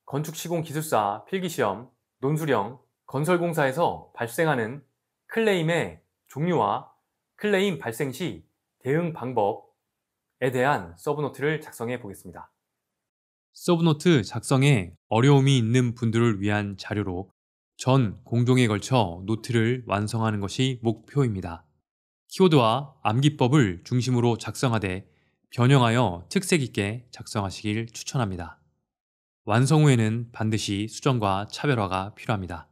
건축시공기술사 필기시험, 논술형, 건설공사에서 발생하는 클레임의 종류와 클레임 발생 시 대응 방법에 대한 서브노트를 작성해 보겠습니다. 서브노트 작성에 어려움이 있는 분들을 위한 자료로 전 공동에 걸쳐 노트를 완성하는 것이 목표입니다. 키워드와 암기법을 중심으로 작성하되 변형하여 특색 있게 작성하시길 추천합니다. 완성 후에는 반드시 수정과 차별화가 필요합니다.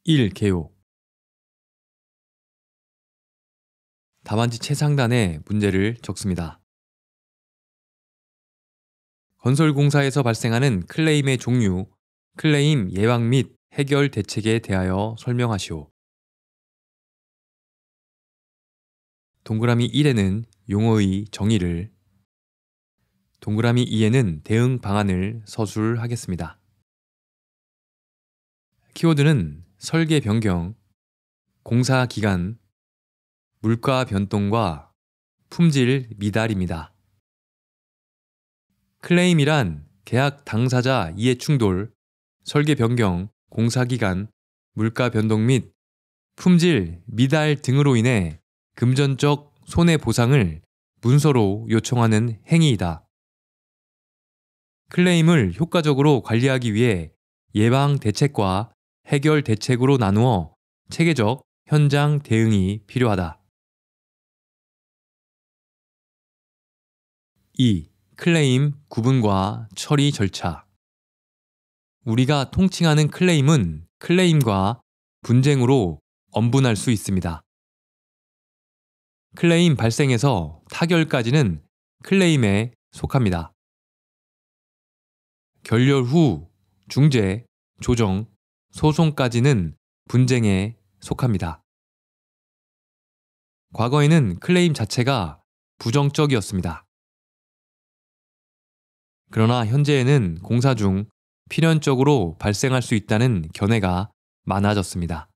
1. 개요. 답안지 최상단에 문제를 적습니다. 건설공사에서 발생하는 클레임의 종류, 클레임 예방 및 해결 대책에 대하여 설명하시오. 동그라미 1에는 용어의 정의를, 동그라미 2에는 대응 방안을 서술하겠습니다. 키워드는 설계 변경, 공사 기간, 물가 변동과 품질 미달입니다. 클레임이란 계약 당사자 이해 충돌, 설계 변경, 공사 기간, 물가 변동 및 품질 미달 등으로 인해 금전적 손해보상을 문서로 요청하는 행위이다. 클레임을 효과적으로 관리하기 위해 예방 대책과 해결 대책으로 나누어 체계적 현장 대응이 필요하다. 2. 클레임 구분과 처리 절차. 우리가 통칭하는 클레임은 클레임과 분쟁으로 엄분할 수 있습니다. 클레임 발생에서 타결까지는 클레임에 속합니다. 결렬 후 중재, 조정, 소송까지는 분쟁에 속합니다. 과거에는 클레임 자체가 부정적이었습니다. 그러나 현재에는 공사 중 필연적으로 발생할 수 있다는 견해가 많아졌습니다.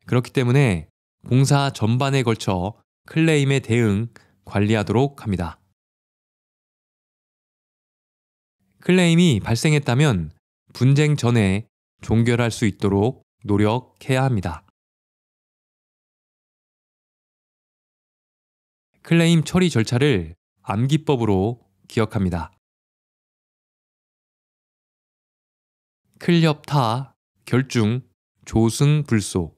그렇기 때문에 공사 전반에 걸쳐 클레임에 대응, 관리하도록 합니다. 클레임이 발생했다면 분쟁 전에 종결할 수 있도록 노력해야 합니다. 클레임 처리 절차를 암기법으로 기억합니다. 클협타, 결중, 조승, 불소.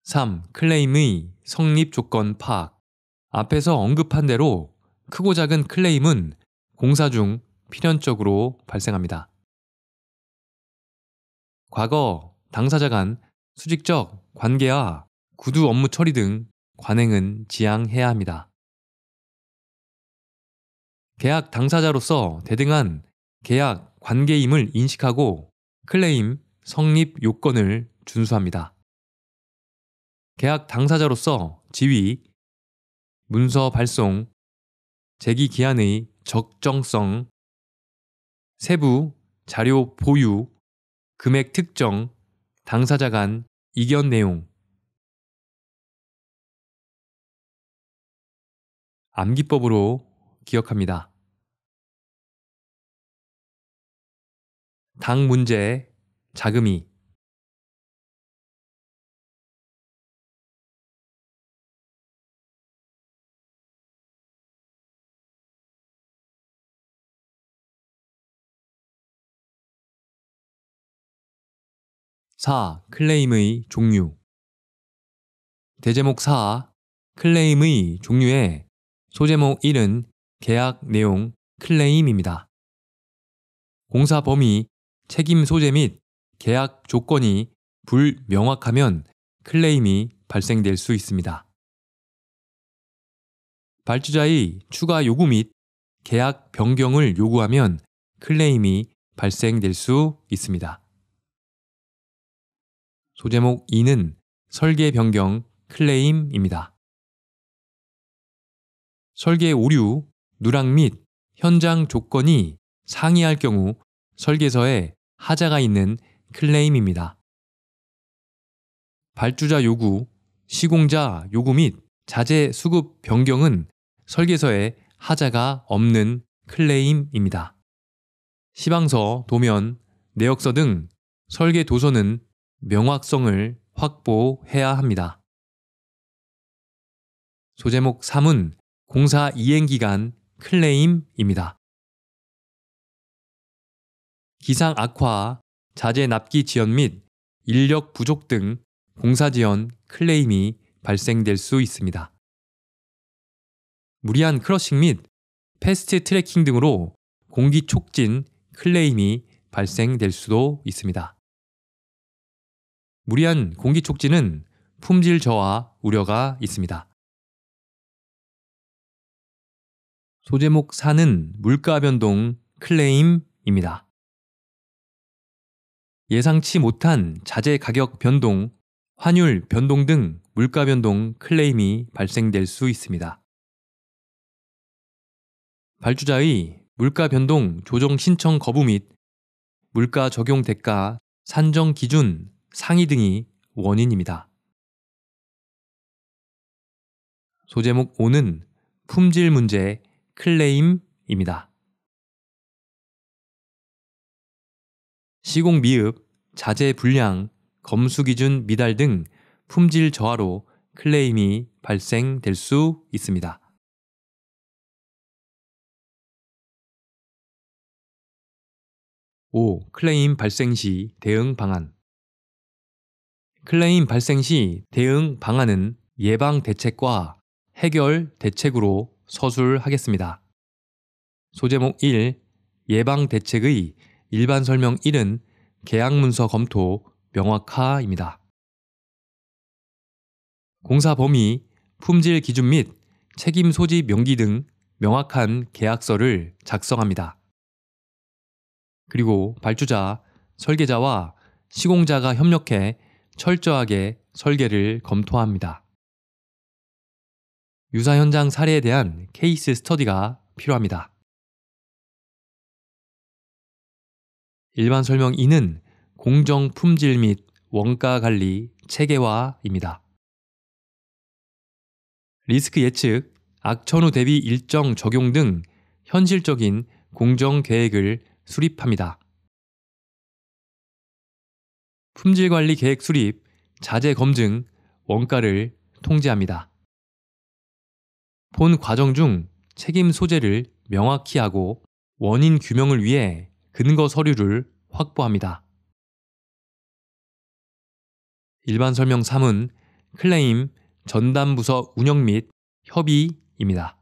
(3) 클레임의 성립 조건 파악. 앞에서 언급한 대로 크고 작은 클레임은 공사 중 필연적으로 발생합니다. 과거 당사자 간 수직적 관계와 구두 업무 처리 등 관행은 지양해야 합니다. 계약 당사자로서 대등한 계약 관계임을 인식하고 클레임 성립 요건을 준수합니다. 계약 당사자로서 지위, 문서 발송, 제기 기한의 적정성, 세부 자료 보유, 금액 특정, 당사자 간 이견 내용. 암기법으로 기억합니다. 당 문제, 자금이. (4) 클레임의 종류. 대제목 4 클레임의 종류에 소제목 1은 계약 내용 클레임입니다. 공사 범위, 책임 소재 및 계약 조건이 불명확하면 클레임이 발생될 수 있습니다. 발주자의 추가 요구 및 계약 변경을 요구하면 클레임이 발생될 수 있습니다. 소제목 2는 설계 변경 클레임입니다. 설계 오류, 누락 및 현장 조건이 상이할 경우 설계서에 하자가 있는 클레임입니다. 발주자 요구, 시공자 요구 및 자재 수급 변경은 설계서에 하자가 없는 클레임입니다. 시방서, 도면, 내역서 등 설계 도서는 명확성을 확보해야 합니다. 소제목 3은 공사 이행기간 클레임입니다. 기상 악화, 자재 납기 지연 및 인력 부족 등 공사 지연 클레임이 발생될 수 있습니다. 무리한 크러싱 및 패스트 트래킹 등으로 공기 촉진 클레임이 발생될 수도 있습니다. 무리한 공기 촉진은 품질 저하 우려가 있습니다. 소제목 4는 물가 변동 클레임입니다. 예상치 못한 자재 가격 변동, 환율 변동 등 물가 변동 클레임이 발생될 수 있습니다. 발주자의 물가 변동 조정 신청 거부 및 물가 적용 대가 산정 기준 상위 등이 원인입니다. 소제목 5는 품질 문제 클레임입니다. 시공 미흡, 자재 불량, 검수 기준 미달 등 품질 저하로 클레임이 발생될 수 있습니다. 5. 클레임 발생 시 대응 방안. 클레임 발생 시 대응 방안은 예방 대책과 해결 대책으로 서술하겠습니다. 소제목 1. 예방 대책의 일반 설명 1은 계약 문서 검토 명확화입니다. 공사 범위, 품질 기준 및 책임 소지 명기 등 명확한 계약서를 작성합니다. 그리고 발주자, 설계자와 시공자가 협력해 철저하게 설계를 검토합니다. 유사 현장 사례에 대한 케이스 스터디가 필요합니다. 일반 설명 2는 공정 품질 및 원가 관리 체계화입니다. 리스크 예측, 악천후 대비 일정 적용 등 현실적인 공정 계획을 수립합니다. 품질 관리 계획 수립, 자재 검증, 원가를 통제합니다. 본 과정 중 책임 소재를 명확히 하고 원인 규명을 위해 근거 서류를 확보합니다. 일반 설명 3은 클레임, 전담부서 운영 및 협의입니다.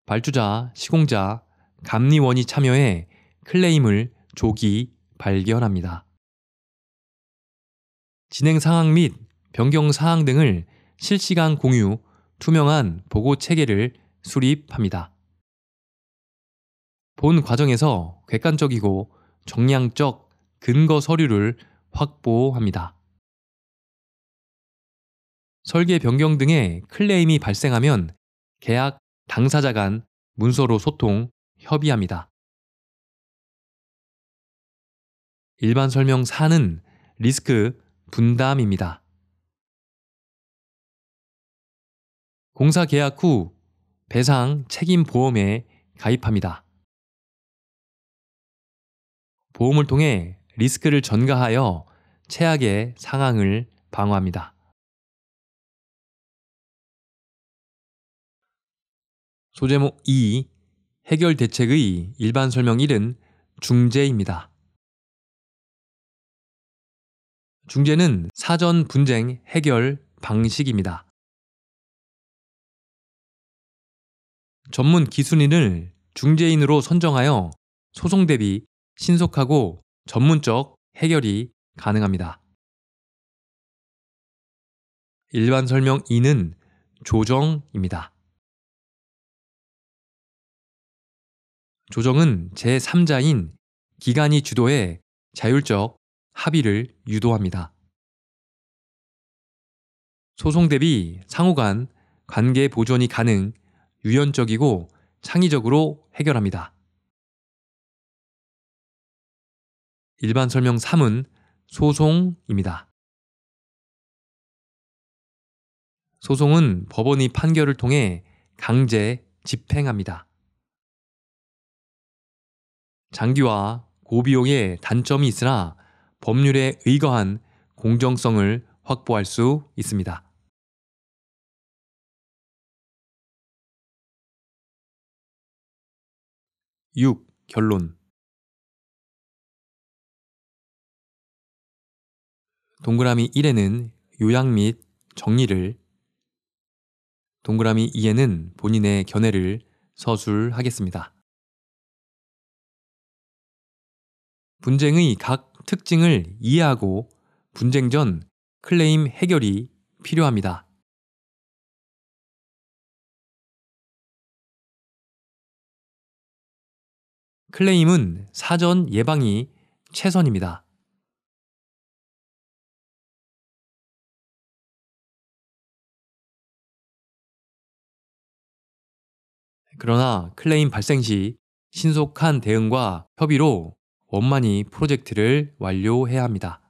발주자, 시공자, 감리원이 참여해 클레임을 조기 발견합니다. 진행 상황 및 변경 사항 등을 실시간 공유, 투명한 보고 체계를 수립합니다. 본 과정에서 객관적이고 정량적 근거 서류를 확보합니다. 설계 변경 등의 클레임이 발생하면 계약 당사자 간 문서로 소통, 협의합니다. 일반 설명 4는 리스크 분담입니다. 공사 계약 후 배상 책임 보험에 가입합니다. 보험을 통해 리스크를 전가하여 최악의 상황을 방어합니다. 소제목 2. 해결 대책의 일반 설명 1은 중재입니다. 중재는 사전 분쟁 해결 방식입니다. 전문 기술인을 중재인으로 선정하여 소송 대비 신속하고 전문적 해결이 가능합니다. 일반 설명 2는 조정입니다. 조정은 제3자인 기관이 주도해 자율적 합의를 유도합니다. 소송 대비 상호 간 관계 보존이 가능, 유연적이고 창의적으로 해결합니다. 일반 설명 3은 소송입니다. 소송은 법원이 판결을 통해 강제 집행합니다. 장기와 고비용의 단점이 있으나 법률에 의거한 공정성을 확보할 수 있습니다. 6. 결론. 동그라미 1에는 요약 및 정리를, 동그라미 2에는 본인의 견해를 서술하겠습니다. 분쟁의 각 특징을 이해하고 분쟁 전 클레임 해결이 필요합니다. 클레임은 사전 예방이 최선입니다. 그러나 클레임 발생 시 신속한 대응과 협의로 원만히 프로젝트를 완료해야 합니다.